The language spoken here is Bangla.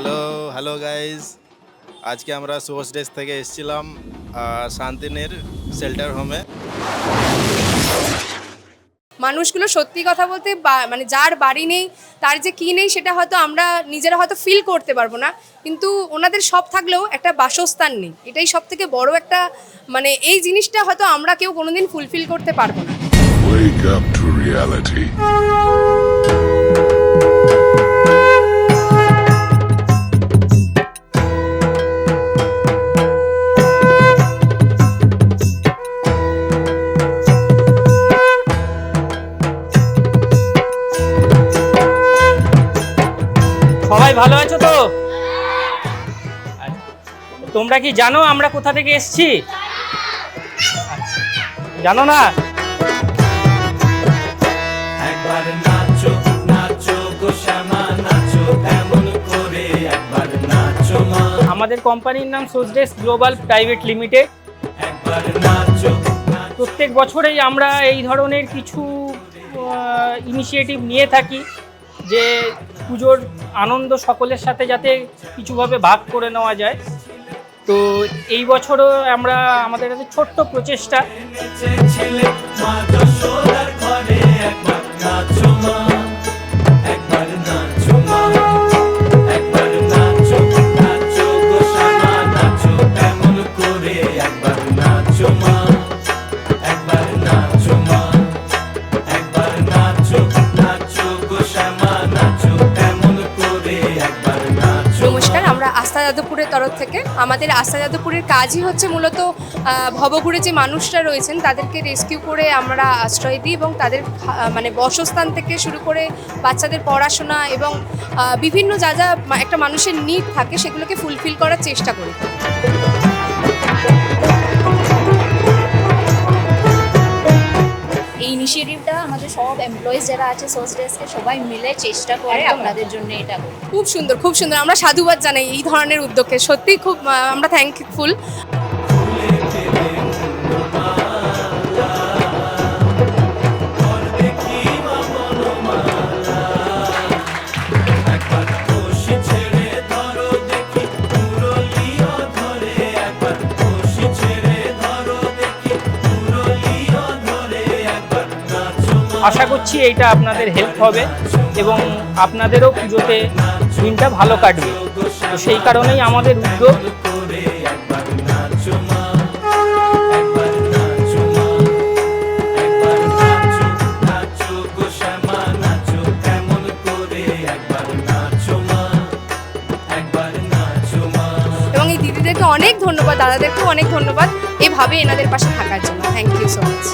হ্যালো হ্যালো গাইজ, আজকে আমরা সোর্স ডেস্ক থেকে এসেছিলাম শান্তিনের শেল্টার হোমে। মানুষগুলো সত্যি কথা বলতে মানে যার বাড়ি নেই তার যে কী নেই সেটা হয়তো আমরা নিজেরা হয়তো ফিল করতে পারবো না, কিন্তু ওনাদের সব থাকলেও একটা বাসস্থান নেই, এটাই সব থেকে বড় একটা মানে এই জিনিসটা হয়তো আমরা কেউ কোনোদিন ফুলফিল করতে পারবো না। Wake up to reality. সবাই ভালো আছো তো? আচ্ছা, তোমরা কি জানো আমরা কোথা থেকে এসেছি? জানো না? একবার নাচো নাচো গো শ্যামা নাচো এমন করে একবার নাচো মা। আমাদের কোম্পানির নাম source desk global private limited. একবার নাচো প্রত্যেক বছরেই আমরা এই ধরনের কিছু ইনিশিয়েটিভ নিয়ে থাকি যে পুজোর আনন্দ সকলের সাথে যাতে কিছুভাবে ভাগ করে নেওয়া যায়। তো এই বছরও আমরা আমাদের কাছে ছোট্ট প্রচেষ্টা। ছেলে মা যশোদার ঘরে একবার নাচো মা, একবার নাচো মা, একবার নাচো নাচো গো শ্যামা নাচো এমন করে একবার নাচো মা, একবার নাচো মা, একবার নাচো নাচো গো শ্যামা নাচো এমন করে একবার নাচো। নমস্কার, আমরা আস্থা যাদবপুরের তরফ থেকে আমাদের আস্থা যাদবপুরের কাজই হচ্ছে মূলত ভবঘুরে যে মানুষরা রয়েছেন তাদেরকে রেস্কিউ করে আমরা আশ্রয় দিই এবং তাদের মানে বাসস্থান থেকে শুরু করে বাচ্চাদের পড়াশোনা এবং বিভিন্ন যা যা একটা মানুষের নিড থাকে সেগুলোকে ফুলফিল করার চেষ্টা করি। এই ইনিশিয়েটিভটা আমাদের সব এমপ্লয়িজ যারা আছে সোর্স ডেস্কে সবাই মিলে চেষ্টা করে আপনাদের জন্য এটা করি। খুব সুন্দর খুব সুন্দর, আমরা সাধুবাদ জানাই এই ধরনের উদ্যোগকে, সত্যি খুব আমরা থ্যাঙ্কফুল। আশা করছি এইটা আপনাদের হেল্প হবে এবং আপনাদেরও পুজোতে দিনটা ভালো কাটবে। তো সেই কারণেই আমাদের উদ্যোগ। এবং এই দিদিদেরকে অনেক ধন্যবাদ, দাদাদেরকেও অনেক ধন্যবাদ এভাবে এনাদের পাশে থাকার জন্য। Thank you so much.